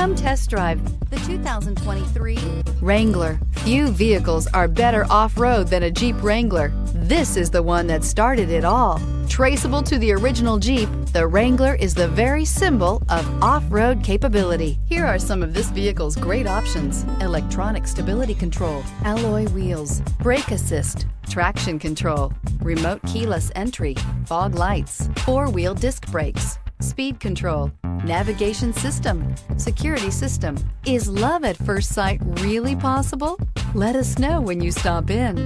Come test drive the 2023 Wrangler. Few vehicles are better off-road than a Jeep Wrangler. This is the one that started it all. Traceable to the original Jeep, the Wrangler is the very symbol of off-road capability. Here are some of this vehicle's great options: electronic stability control, alloy wheels, brake assist, traction control, remote keyless entry, fog lights, four-wheel disc brakes, speed control, navigation system, security system. Is love at first sight really possible? Let us know when you stop in.